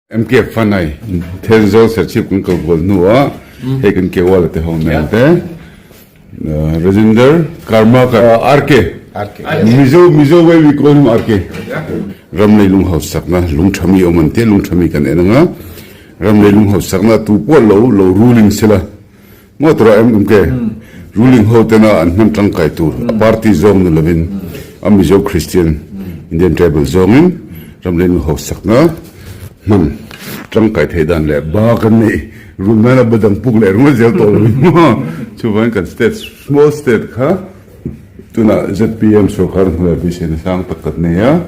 em kẹp phần này thiên do sẽ chịu cũng cầu vốn nữa hay cần kêu là thế hôm nay thế Rajinder Karma Arke Mizo way we call him Arke ram nei lung house sakna lung thami oman te lung thami kan enanga ram nei lung house sakna tu po lo ruling sila motra em ke ruling ho te na an nam tang kai tu party zone na lovin Mizo Christian Indian tribal zone ram nei lung house sakna trong cái thời gian lệ ba cái này rồi mà bây giờ bục lệ rồi giờ tôi chú vẫn cần state small state khác tu na ZPM so khar là vì sẽ sang tất cả này á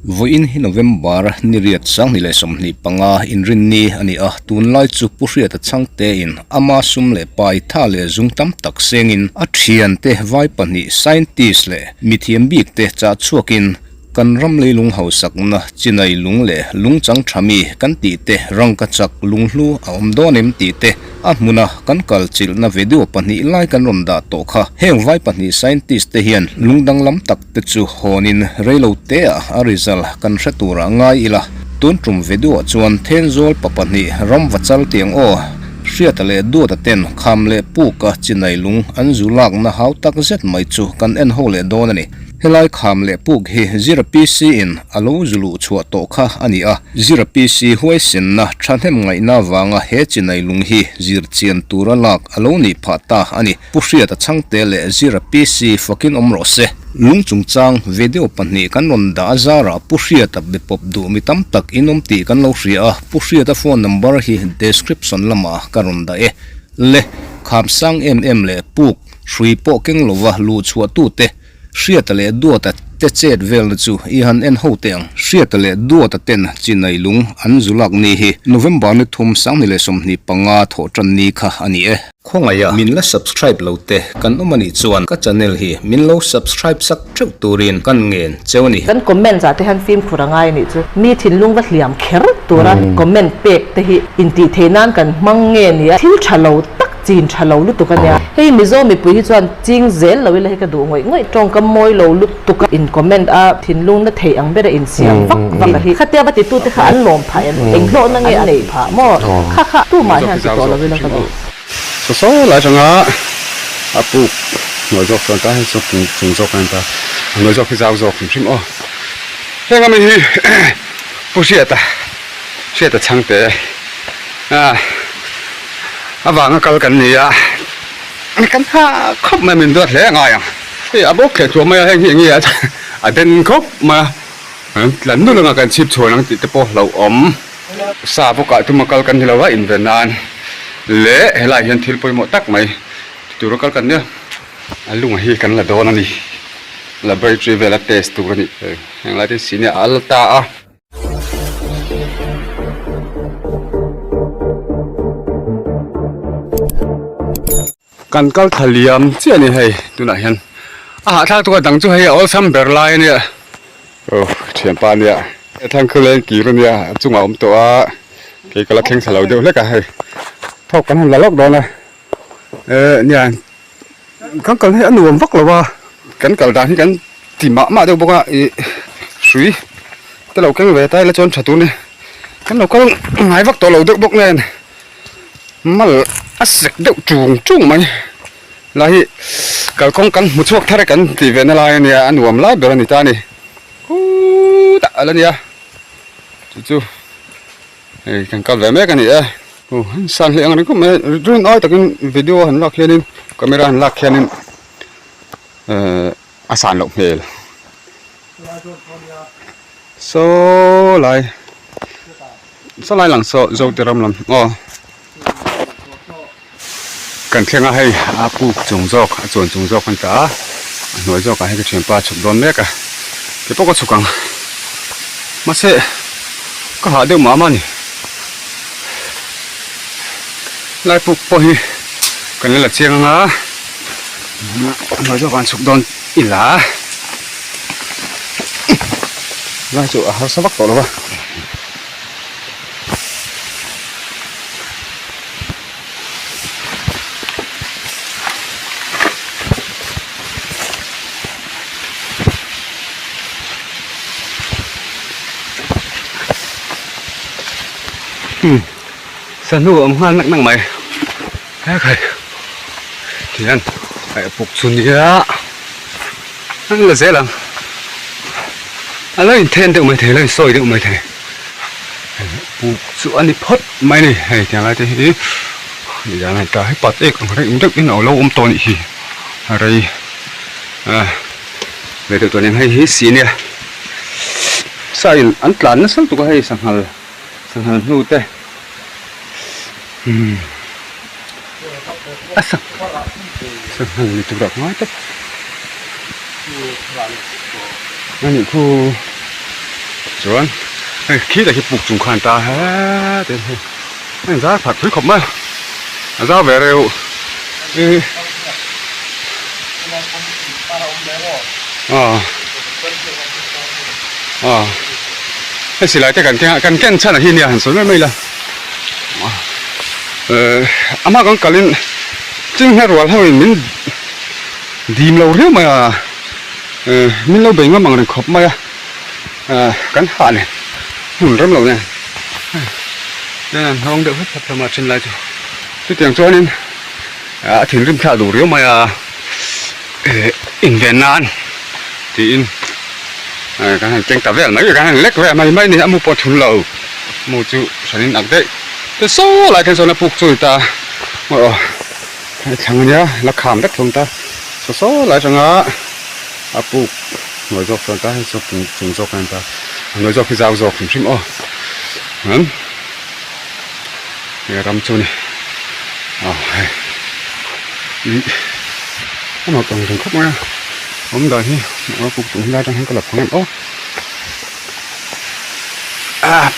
voin hi November ni riat sang ni le som ni panga in rin ni ani a tun lai chu puria ta chang te in ama sum le pai tha le zung tam tak sengin a thian te vai pani scientist le mithiam bik te cha chuakin kan ram leilung hausak na chinai lung le lungchang thami kan ti te rangka chak lunglu aom donem ti te a muna kan kalchil na video pani lai kan ronda to kha heng vai pani scientist te hian lungdang lam tak te chu honin reilo te a result kan hretura ngai ila tun trum video chuan thenzol papani ram wachal tiang o hriatale du ta ten kham le pu ka chinai lung anzulak na hau tak zet mai chu kan en ho le don ani helai kham le puk hi 0pc in alo zulu chua to kha ani a 0pc huai sin na thanem ngai na wanga he chinai lung hi zir chian tura lak alo ni phata ani puhria ta changte le 0pc fucking omro se lungchung chang video panni kan ron da zara puhria ta bepop du mi tam tak inom ti kan lo hria puhria ta phone number hi description lama karon da e le kham sang le puk shui po keng lova lu chua tu te hriatale duata te chet vel chu i han en ho teng hriatale duata ten chinai lung an zulak ni hi November ni thum sang ni le som ni panga tho tran ni kha ani e khongaya min la subscribe lo te kan omani chuan ka channel hi min lo subscribe sak thuk turin kan ngen chewni kan comment za te han film khurangai ni chu mi thin lung wa hliam kher tura comment pek te hi inti theinan kan mangnge ni thil thalo chin thalo lu tukania hei mizo mi pui hi chuan ching zel lo la he ka du ngoi tong kam moi lo lu tuka in comment a thinlung na thei ang bera in siam vak hi khatia ba ti tu te kha an lom phai an englo na nge anei pha mo kha tu ma han to lo la ka du so la changa apu ngồi dọc phần ta hay dọc cùng dọc anh ta ngồi dọc cái dao dọc phim ô thế cái mình不是的长的啊vàng cái cần gì à cái ha khóc mà mình được lẽ ngay à thì à bốc cái chỗ mà hay gì à à bên khóc mà lần nữa là cái chip chỗ năng thì bỏ lâu ấm xa bốc cái tụi mà cái cần thì là vậy in Việt Nam lẽ lại hiện thiếu bồi một tắc mày tụi nó cái cần nhá lúc mà hi cần là đó này laboratory về là test tụi này hàng lại thì xin nhá alta kan kal thaliam chi ani hei tuna hian a thak tu dang chu hei all some berlai nia thiam pa nia thang khlen ki ru nia chunga om to a ke kala kheng salo de le ka hei thok kan la lok do na nia kan kal hei anuam vak lawa kan kal dan kan ti ma de boka sui te lo keng ve tai la chon thatu ni kan lo kal ngai vak to lo de bok nen mal asek deuh chung mai lai kal kong kan mu chuak thare kan ti ve na lai nia anuam lai ber ani ta ni ta ala nia chu ei kan kal ve me kan ni san le ang ko me rin ai takin video han lak hianin camera han lak hianin asan lo mel so lai lang so zo tiram lam kan khenga hei apu chungzok chon chungzok kan ta noi zok ai ka thempa chuk don mek a ke poko chukang ma se ka ha de mama ni lai pu po hi kan la chenga noi zok an chuk don ila lai chu a ha sabak to lo ba สนุกอมงานนักใหม่แค่ใครเทียนไอ้ปุกสุนียนั่นละเสียหลังอะไรเทนเด็กไม่เทเลยซอยเด็กไม่เทปุกสุอันนี้พดไม่นี่ให้เทียนอะไรที่อย่างไรตาให้ปัดเอกอะไรอุ้งเด็กนี่เอาเราตัวนี้อะไรเดี๋ยวตัวนี้ให้สีเนี่ยใส่อันหลานนั่นสักตัวให้สังหารนู่นเต้สังหารนี่ตัวดอกไม้เต้นั่นนี่คู่จวนคิดแต่ที่ปลูกจุงขันตาฮะเต้นั่นจ้าผัดพื้นขบมาจ้าเวเร็วให้สิหลายแต่กันแก่นชั้นที่เนี่ยหันสนไม่ละอามากังกลินจริงให้รัวเท่านี้มันดีมเราเรียกมามันเราเบ่งว่ามังเริงขบมากันหาเนี่ยหุ่นเริ่มเราเนี่ยนั่นห้องเดือดพัฒนาชิ้นไรจ้ะที่เตียงจ้านี่ถึงริมชาดูเรียกมาอินเวียนนานที่อินการเก่งแต่เวลไหนการเล็กเวลไม่นี่อามุปทุนเรามูจูฉันนักเด็กแต่โซ่หลายคนส่วนปลูกจุยตาช่างเนี้ยราคาไม่ถึงตาโซ่หลายจังอ่ะปลูกหน่วยจอกส่วนตาให้จอกจุงจอกกันตาหน่วยจอกที่จะเอาจอกถึงชิมงั้นเนี่ยรำจูนี่ถ้าเราต้องถึงครบมั้ยผมได้ที่เราปลูกจุงได้จังให้กระหลับของมัน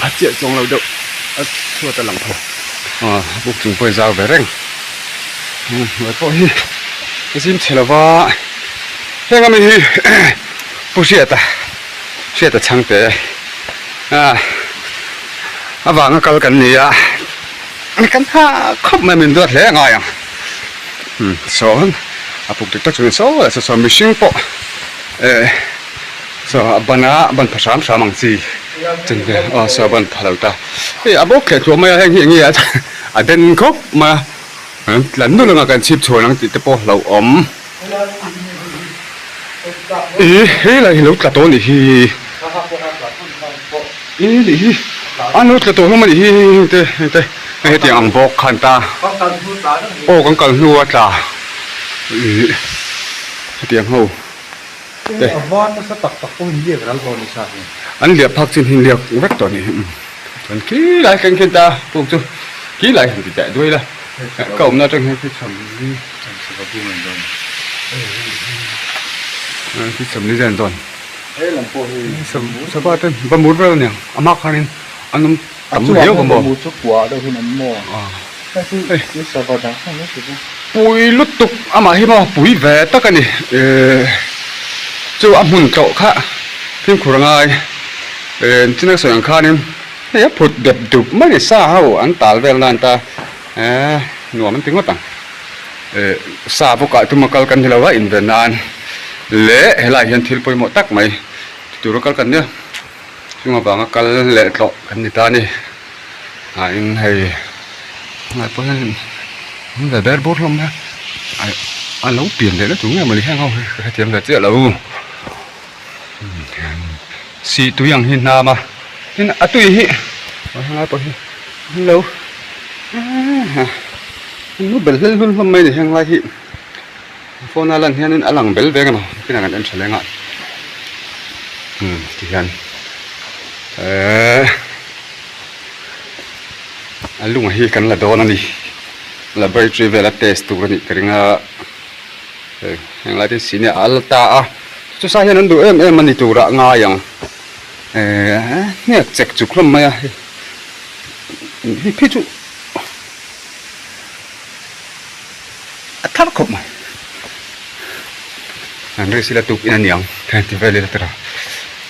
พัดเจี๊ยจงเราเด็กชั่วตะหลังพอปลูกจุงไปยาวไปเร่งไว้พอที่ซิมเชลว่าเฮ้ยก็มีผู้เชี่ยวแต่ช่างเตะวางกันกันนี่นี่กันถ้าครบไม่มีเดือดเลยไงสอนปลูกติดตั้งจุดสอนมีชิงปะสอนบันภาษาสามังซีจริงๆสอนบันพลังตาบอกแค่ตัวไม่ให้อย่างนี้เดินครบมาหลังนู้นเรากันชิบชวนนั่งติดปะเราอะไรลูกกระตุ้นอีอันนู้นกระตุ้นมันอีเตเตียงบอกขันตาโอ้กังหัวตาเตียงหูอันเดียบพักจินหินเดียบวัดตัวนี้มันขี้ไหลกันขึ้นตาพวกจูขี้ไหลหันติดใจด้วยละก็ผมน่าจะให้ที่ทำนี่ที่สำนีเจนตอนสบายเต็มบะมุดเรื่องเนี่ยอามาคันนี้อันนั้นตำเดียวผมบอกปุ๋ยลุดตุกอามาให้มาปุ๋ยแหวตะกันนี่จู่อาหุ่นโตค่ะเพียงขวางไงที่นักสวนข้านี่เนี่ยผุดเด็บดุไม่ได้ซ่าเขาอันตาเวลานตาหนัวมันถึงว่าต่างซาพวกตุมกัลกันที่เราว่าอินเดียนานเละเฮลัยเห็นทิลไปหมดตักไหมจุดกัลกันเนี่ยช่วงบางกัลเละต่อกันนี่ตานี่อินให้อะไรพวกนั้นมันแต่เบิร์ดบูทลมนะอันเราเปลี่ยนเลยนะถุงเงี้ยมันแห้งเขาเทียมแต่เจ้าเราสีตัวอย่างหินนามาหินตุยหิอะไรพวกนี้เรานู้เบลเล่นหุ่นหุ่นไม่ได้ยังไรที่โฟนาลันเฮียนี่อลังเบลเบกันเนาะที่นั่นกันเอ็นเฉลงอ่ะที่นั่นลุงฮีกันละโดนนี่ละไปทริเวลเทสตัวนี่กระดิ่งยังไรที่สิเนี่ยอัลตาจุดสาเหตุนั้นดูมันนี่ตัวระง่ายยังเนี่ยเจ็กจุกลมไหมพี่จุทับขบไหมอันนี้สิละตุกอินันยังแทนที่เวลาตระ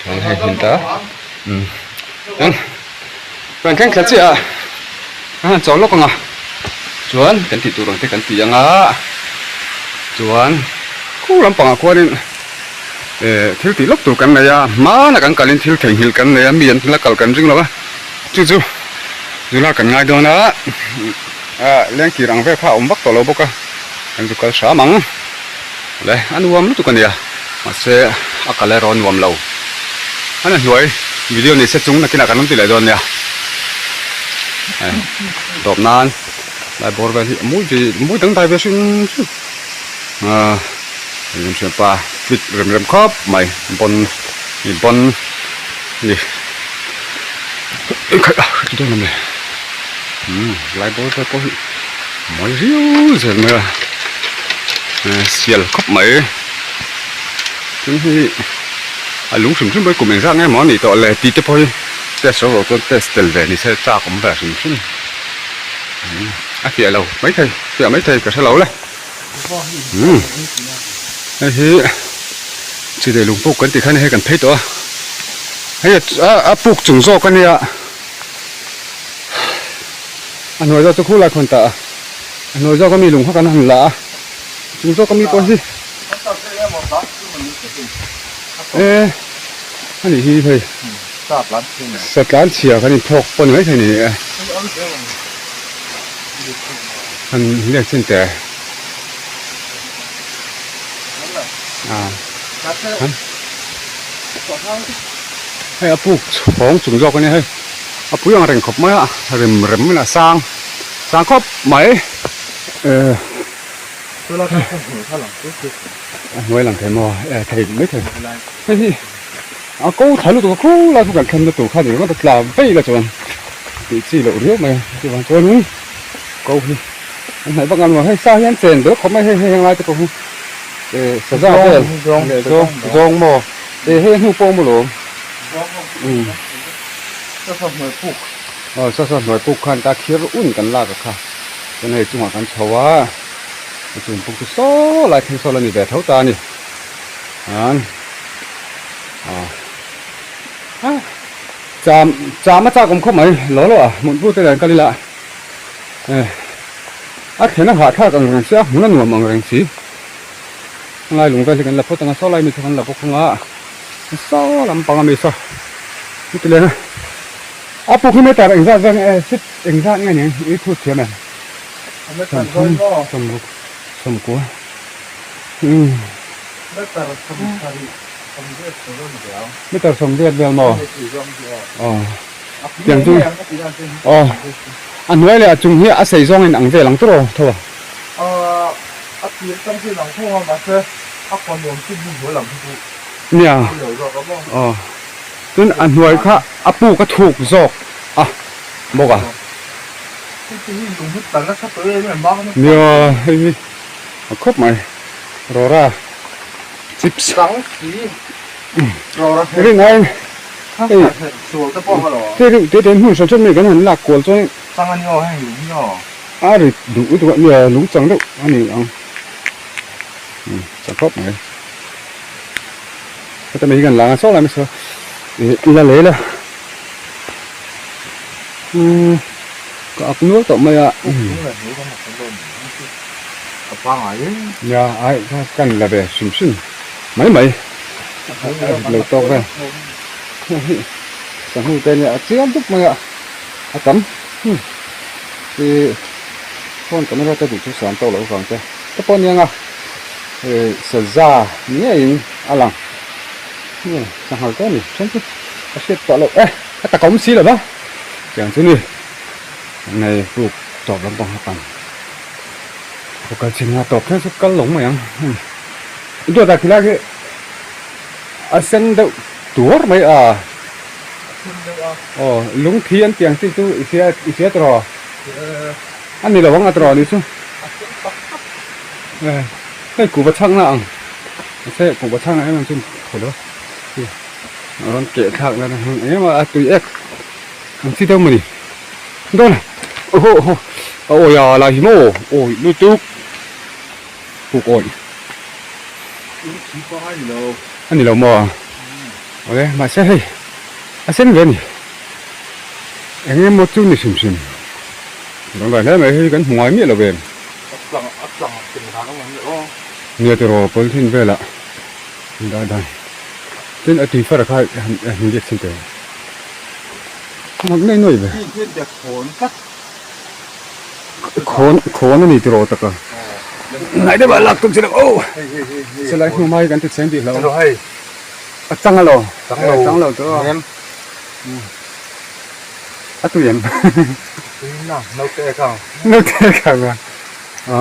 เราให้เห็นตาเป็นแค่แค่เจ้าจอดล็อกงาจวนกันที่ตัวเราที่กันที่ยังจวนคู่ลำปังคู่นี้ทิลที่ล็อกตัวกันเลยมาหนักกันกันทิลแข่งหิลกันเลยมีอันละกันกันจริงหรอวะจู่ ดูแลกันง่ายดนะเลี้ยงกี่รังเวข้าบักตัวเราบกะอันตุกสามังเลยอันวมรู้ตุกันเนี่ยมาเสะอากาศร้อนวมเราอันนั้นหน่วยวิดีโอนี้เสร็จจุงนักกินอาการน้ำติเลยโดนเนี่ยตบนานได้บอลไปที่มุ้ยตั้งใจไปซึ่งลืมเสียป่าปิดเริ่มครอบใหม่บนนี่นี่ใครจุดนั้นเลยไล่บอลไปพอไม่เรียวเสร็จมั้ยเสียลครบไหมถึงที่ลุงสุ่มไปกลุ่มเองสร้างไงหมอนี่ต่อเลยตีเตะพอยแต่สาวตัวแต่สเตลเวนี่ใช่จ้าผมแบบสุ่มเสียเราไม่ใช่เสียไม่ใช่ก็ใช่เราเลยไอ้ที่ที่เดี๋ยวลุงปลูกกันติดขั้นให้กันเพชรตัวให้ปลูกจุ่มโซ่กันเนี่ยอันนู้นเราจะคู่ละคนตาอันนู้นเราก็มีลุงเขากันหันละจุ่มโซ่ก็มีตัวสิอันนี้ที่เฮ้ยสัตว์ร้านเชียร์กันนี่พกปนไว้ใช่นี่อันเรียกเส้นแต่ให้ปลูกของจุ่มโซ่กันนี่เฮ้ยผู้ยังเร่งขบไหมอ่ะเริ่มไม่น่ะสร้างครบไหมเราทำหัวข้างหลังหัวหลังไทยมอไทยไม่ถึงนี่กูถ่ายรูปตัวกูเราทุกคนเข้มตัวข้าเดี๋ยวมันจะกล่าวไปละจวนตีจีเหลือเยอะไหมจวนจวนนู้นกูไหนบางงานว่าให้สร้างยันเซนเดี๋ยวเขาไม่ให้ยังไงตัวกูสะสมเลยจงมอให้หูโป่งมาหลงสะสมหน่วยปลูกสะสมหน่วยปลูกขันตาเขียวอุ่นกันลากค่ะเป็นให้จังหวะกันชาวจุ่มปลูกโซ่ลายที่โซ่ละนี่แบบเท่าตานี่จามมาจากผมเข้าไหมหล่ออ่ะมันพูดแต่เรื่องกันละเห็นอาหารท่ากันเสียมันหนุ่มมังเริงสิลายหลงไปที่กันละพอตั้งโซ่ลายมีทั้งละพวกงาโซ่ลำปังมีโซ่นี่ตัวเลยนะปลูกขึ้นไม่แต่เองซ่าชิดเองซ่าไงเนี่ยอีทุกเทียมเลยสมกัวไม่แต่สมเด็จเบลมออย่างจุงอันนี้เลยจุงเฮียอาศัยซองในหนังเวลังตัวเท่าอาทิตย์ต้องที่หลังทุ่งมาเจออาคนรวมที่มีหัวหลังทุกเนี่ยจนอันหน่วยค่ะปูก็ถูกซอกบอกอ่ะเนี่ยครบไหมรอราจิบสังสีรอราเรื่องไงสวยจะป้องกันหรอเดี๋ยวหุ่นสดๆนี่กันหันหลักกวนจนสังอันย่อให้หลุมย่อหรือดูตัวเนี่ยหลุมจังด้วยอันนี้จะครบไหมก็จะมีกันหลังโซ่อะไรไม่ใช่อีละเละเลยก็อักนู้ต่อมาเนี่ยไอ้ถ้ากันละแบบสุ่มไม่เลยตกเลยสังหูเป็นเนี่ยเชื่อมทุกมาตั้มที่คนก็ไม่รู้จะดูทุกสารโตหรือฟังใช่ก็ปนยังเสือจ่าเนี่ยเองอะไรนี่สังหารก็นี่ฉันก็เช็ดต่อเลยแต่ก็ไม่ซีเลยปะอย่างที่นี่ในปลูกตอบลำบากตันปกติงาตอบแค่สักกันหลงไหมยังตัวแต่ทีแรกเส้นตัวไหมลุงเทียนเตียงที่ตู้อีเสียตรออันนี้เราวังตรอนี่ซุให้กูประชังนะอังใช่กูประชังนะให้มันซุ่มขอแล้วร้อนเกะทักแล้วนะเอ๊ะมาตุยเอ็กมันที่เท่ามันนี่โดนโอ้โหโอ้ยอะไรหิมโอ้ยลูกตุ๊กผูกอ่อนอันนี้เรามอโอเคมาใช่เส้นเวียนอันนี้หมดจุดนี่ชิมลองเลยนะไม่ให้กันหัวมีเราเวียนเนี่ยจะรอเปิดทิ้งไปละได้เป็นอติฟาร์คายเห็นเด็กสิ่งเดียว มันน้อยๆไป ที่เฮ็ดแบบโขนสัก โคนนี่ติโรตะกะไหนได้บ่ลักตุสิโอ้ เฮ้ย สลายหูไม้กันติเซนติแล้ว ๆเราให้ จังอะโล จังเรา ตัว แม่น อะตุเย็น นี่น่ะเราแก้ข้าง นึกแค่กันว่าอ๋อ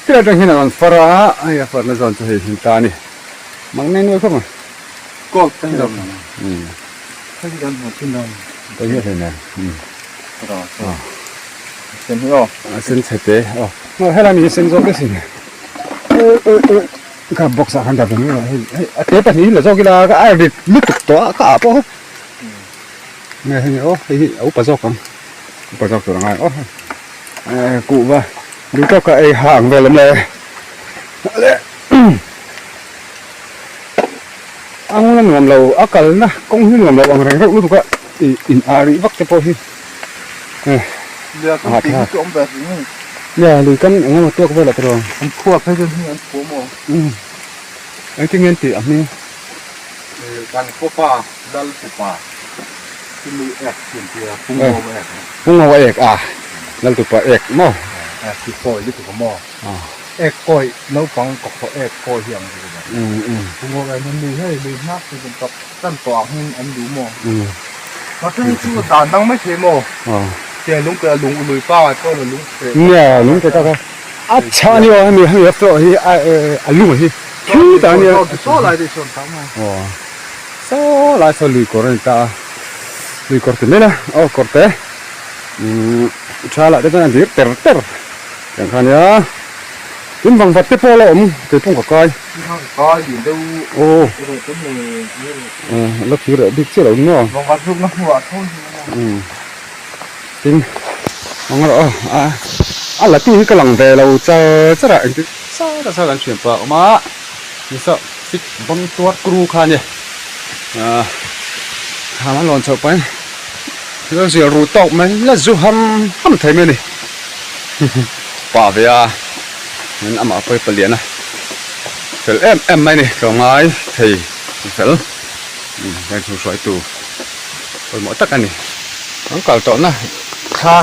ที่เราจังเห็นมันฟราไอ้ฟราในซอนจะเห็นตานี่มันน้อยๆเข้ามา ก็ตั้งดำ ตั้งตั้งดำขึ้นดำ เยอะเลยนะ ต่อเส้นที่ออก เส้นเสร็จอ๋อมาให้เรามีเส้นโซ่ก็สิกับบ็อกซ์หันดับนี้เฮ้ยเตะปนี้เหลือโซ่กีฬาก็ไอ้ดิลึกตัวก็อาบอ่ะเนี่ยเฮ้ยโอ้เฮ้ยเอาปลาโซ่กันปลาโซ่ตัวง่ายโอ้กูว่าดูก็ไอ้ห่างไปแล้วเลยเลยอังนั้นเราอักลนะกงหินเราบางแรงเรารู้ก็อินอารีวักจะพอหิเรือก็ตีจมแบบนี้ เนี่ยหรือกันงั้นมาตัวก็ไปละตัว มันควบให้จนที่มันโผล่หมด ไอ้ที่เงินตีอันนี้ การควบป่าดันควบป่าที่มือแอกเสียงเสียพุ่งโมแอก พุ่งเอาเอกนั่นตัวปลาเอกมั้ง แอกที่ก้อยหรือที่หม้อแอกก้อยน้ำฟังกับเขาแอกก้อยเหี่ยงเลยนะพุ่งโมแอกมันมีให้มีนักที่เป็นกับตั้นต่อให้อันดูหม้อมาถึงชื่อด่านตั้งไม่เทโมเจ้าลุงเกลือลุงลุยป้าก็เลยลุงเกลือ เนี่ยลุงก็จะอาชานี่ว่ามีให้เยอะตัวที่ลุงที่คิวตาเนี่ย โซ่ลายที่ชนทั้งหมด อ๋อโซ่ลายโซ่ลุยก่อนตาลุยก่อนถึงนะโอ้ก่อนเตะชาละเดี๋ยวจะเตะอย่างนี้เนี่ยยิ่งฟังฟัดที่พอแล้วที่พุ่งกับก้อย ก้อยอยู่ดู โอ้แล้วผิวแบบบิ๊กเจ๋อเนาะ ลองวัดรูปนักหัวทุ่ง จริงเอางั้นเหรออะไรที่กำลังแต่เราจะอะไรที่ซากันเฉียบปะออกมานี่ซะสิบังตัวกรูคันเนี่ยหามันหล่นเฉยไปแล้วเสียรูตกไหมแล้วจูห้ำไทยไหมนี่ป่าเบียงั้นเอามาไปเปลี่ยนนะเฟลเอ็มไหมนี่ก็ไม้ไทยเฟลยังสวยตัวไปหมดตักกันนี่ต้องเก่าต่อนะข้า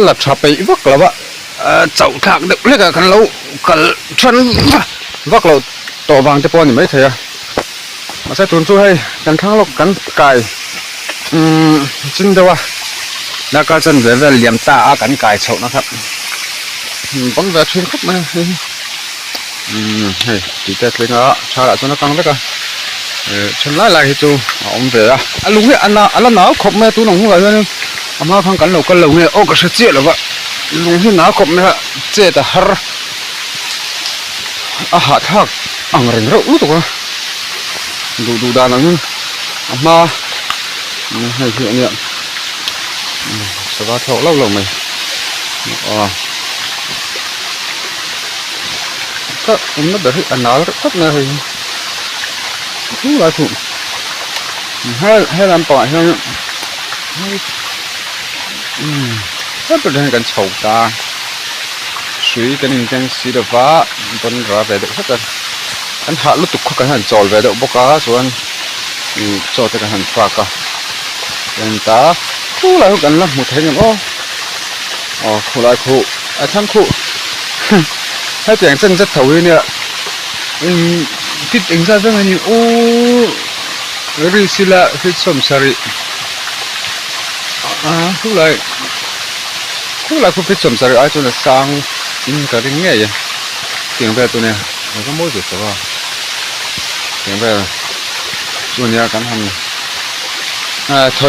หลับชาไปวักแล้ววะเจ้าทางเด็กเล็กกันเรากันฉันวักเราต่อบางจะปอนอยู่ไหมเถอะมาใส่ตุนช่วยให้กันข้างโลกกันไก่จริงด้วยวะแล้วก็จนเวลเหลี่ยมตากันไก่เฉานะครับบังเวลเชียงครับมาเฮ้ยตีแต่เล็กอ่ะชาละจนนักกังเล็กอ่ะฉันไล่ให้จูเอาไปอ่ะลุงเนี่ยอันนั้นหนาวขบแม่ตัวหนุ่มหัวเลยอามาพังกันเราก็เราเนี่ยโอ้ก็เสียเจี๊ยบแล้ววะลุงที่หนาวขบแม่เจี๊ยบแต่ฮาร์อาหารทักอังเริงเรารู้ตัวดูด้านนั้นอามาให้เพื่อนเนี่ยสบายเท่าเล่าเราไหมก็ผมนึกแบบที่อันหนาวก็น่าเห็นทุกอย่างถูกให้ลำปล่อยให้ถ้าเป็นเรื่องการเฉาตาสวยกันจริงๆสีดฟ้าบนราเวดสักอันหาลุตุกกันหันจอลเวดบกาส่วนจอดกันหันฟ้าก็เป็นตาคู่อะไรกันละหมดทั้งคู่อะไรคู่ทั้งคู่ถ้าเสียงเส้นจะถอยเนี่ยคิดเองซะจังนี่โอ้ริสิละฟิตสมสริคู่อะไรคู่ฟิตสมสริไอ้ตัวนี้สร้างอินกับเรื่องเงี้ยเสียงแบบตัวเนี้ยมันก็มั่วสุดแต่ว่าเสียงแบบตัวเนี้ยกันทำ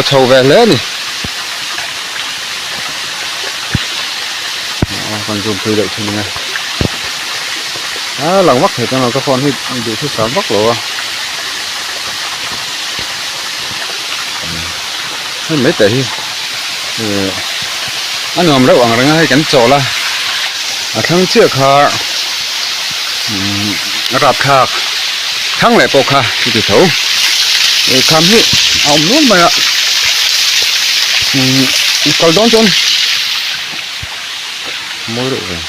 ทอแบบเลยนี่คนจุ่มคุยเด็กทีนี้หลังวักเห็นกันเราก็คนที่ดูที่สามวักหรอไม่แต่ที่อันนั้นเราหวังเรื่องให้กันโจละทั้งเชือกขารับขาทั้งแหล่ปกขาที่ติดเขาคำที่เอานุ่มไปอ่ะก็โดนจนไม่รู้เลย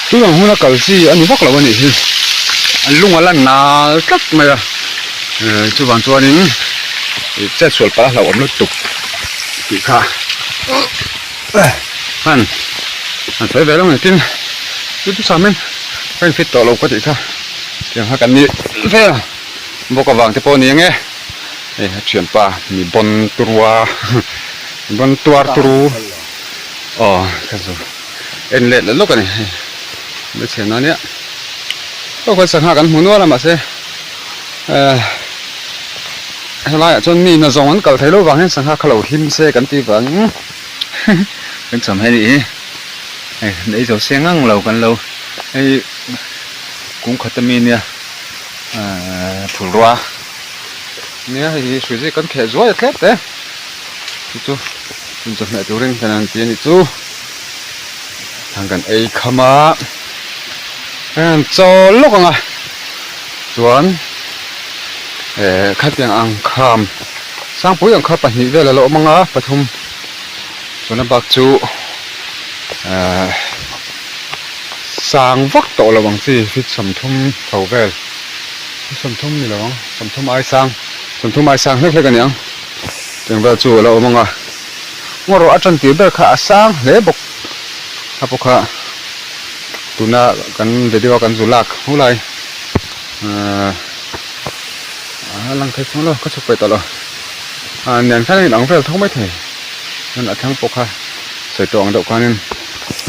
ตัวอย่างหัวนักสิอันนี้วักเราวันนี้ลุงว่าล้านนาตักมาจุบันตัวนี้ เจ็ดส่วนปลาเราอมลุตุกอีกค่ะมันใส่ไปแล้วมันกินยุติสามเมนเป็นฟิตต่อเราก็ดีค่ะเดี๋ยวหากันนี่เฟ้บอกกับวางที่ปนี้ไงเฉียนปลามีบนตัวตรูอ๋อครับผมเอ็นเล็ดแล้วลูกกันนี่ไม่เฉียนนั่นเนี่ยก็คนสังหากันหัวนัวแล้วมาเซ่อะไรจนมีน่ะสองวันเก่าไทยรู้วางให้สังหาเขาหิมเซ่กันตีฝังเป็นสมัยนี้ในโซเชียลงั้งเรากันเราไอ้กุ้งขัดมีเนี่ยถูรัวเนี่ยไอ้สุดที่กันแค่จ่อยแค่เต้จู่คุณจะไม่ดูเรื่องขนาดนี้นี่จู่ทางกันไอ้ขมาจอลูกอ่ะส่วนขัดยังอังคามสร้างปุ๋ยอังคาปะหิเวลาเรามังอ่ะปฐมส่วนนั้นบักจู่สร้างวักโตระวังสิฟิตสมทุมเผาเวลสมทุมนี่ระวังสมทุมไอ้สร้างเล็กๆกันยังจังว่าจู่เรามังอ่ะว่าเราอาจารย์ตีเบลข้าสร้างเล็บกข้าพวกข้าตุน่ากันเดี๋ยวกันจุลักหูไรลังเทสมาแล้วก็ชุบไปตลอดเนี่ยท่านหลังเฟลท้องไม่ถึงนั่นแหละทั้งปกค่ะใส่ตัวอันดับกันนี่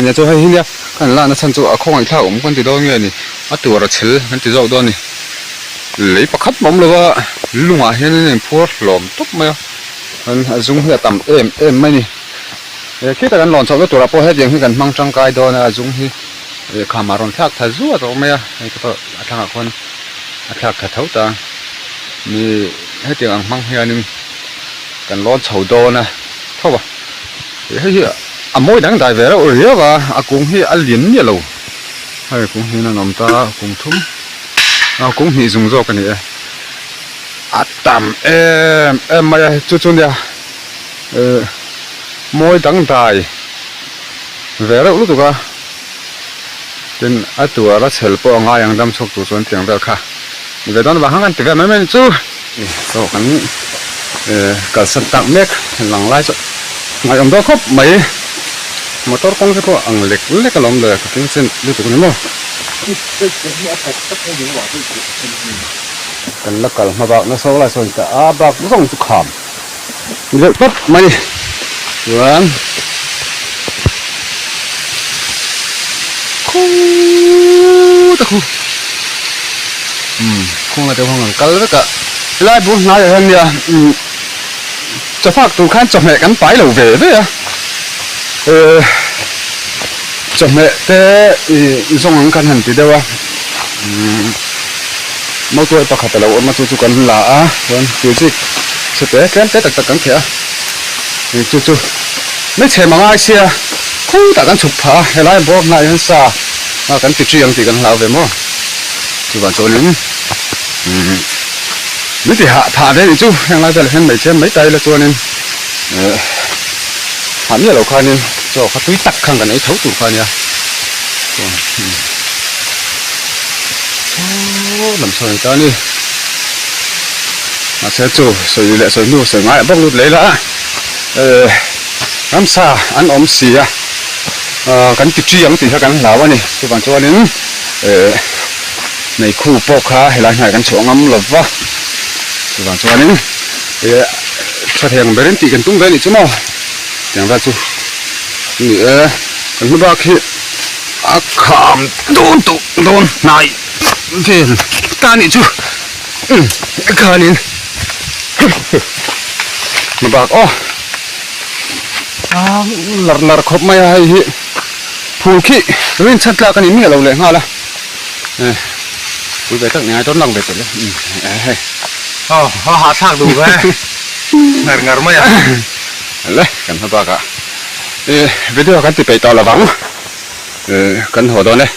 เนี่ยจะให้ที่เนี่ยกันล่านะฉันจะเอาข้องไอ้ท่าผมคนติดดองเงี้ยนี่ตัวเราเชื่อกันติดดองด้วยนี่เลยประคับผมเลยว่าลุงอ่ะเห็นนี่พวกหลอมตุ๊บไหมมันจุงเหี้ยต่ำเอ็มไม่นี่คิดแต่กันหลอนชอบตัวเราพอให้ยังให้กันมั่งจังกายโดนจุงที่ขามารอนทักทัศน์ตัวไหมไอ้ตัวทางคนทักทัศน์เท่าตามีให้เตียงมั่งเฮียนึงกันร้อนเฉาโดนะเท่าป่ะเฮ้ยมวยดังได้เวลาเรียกว่ากุ้งเฮียเลี้ยนเนี่ยเราให้กุ้งเฮียนั่นน้ำตากุ้งทุ่มกุ้งเฮียจุงโจกันนี่ตำมาจุดเนี่ยมวยดังได้เวลารู้ตัวเป็นตัวรัชเชลปองอย่างดำชกตัวส่วนเตียงเบลค่ะเดี๋ยวตอนบ่ายกันติดกันไม่จู่โตกันกับสตั๊กเมกหลังไล่จะไงอันนั้นครบไหมมอเตอร์คงจะก็อังเล็กก็ล้มเลยก็ถึงเส้นรู้ตัวนี้มั้งกันแล้วก็มาบอกนักโซ่ไล่ส่วนแต่บอกไม่ต้องจุกขามเล็กปั๊บไหมวันตะคูคงจะห้องกันแล้วก็ไล่บุญนายอย่างเนี้ยจะฝากตัวข้านจะแม่กันไปหรือเว้ยจะแม่แต่ส่งกันหันทีเดียวมาตัวประคับแต่เรามาจู่ๆกันละวันจู่ๆสุดท้ายกันแต่ตักกันเถอะจู่ๆไม่ใช่มาง่ายเสียคู่แต่กันฉุกผาให้ไล่บอกนายฮันซามากันติดชื่อยังติดกันเราเว้ยมั้งจู่วันโจนึงไม่ติดหาถ่านได้จู่ยังไงแต่ละเห็นไม่เช่นไม่ใจละตัวนึงหาเนี่ยเราคันนึงโจ้เขาตุ้ยตักข้างกันไอ้เท้าตู่คันเนี่ยลำซอยตอนนี้มาเสียจู่สวยเลยสวยนู่สวยง่ายบ้างลุดเลยละน้ำซาอันอมเสียกันติดชื่อยังติดกันหลาวนี่จู่วันโจนึงในคู่ปอกขาให้หลายกันช่วงน้ำหลบวะจู่วันโจนึงชดแทงไปเล่นตีกันตุ้งเลยนี่จู่มั้งอย่างว่าจู่นี่กันไม่บ้าขี้ขามโดนนายเจนตานี่จู่ขานี่มาบ้าหลัดครบไม่ให้ผูกขี้เรื่องชัดแล้วกันนี่มีอะไรเลยง่ายละคุยไปตั้งไหนต้นหลังไปตัวเลยหาทางดูไว้งานไม่อะเลยกันมาบ้ากันวิดีโอกันติดไปต่อละบังกันหัวโดนเลย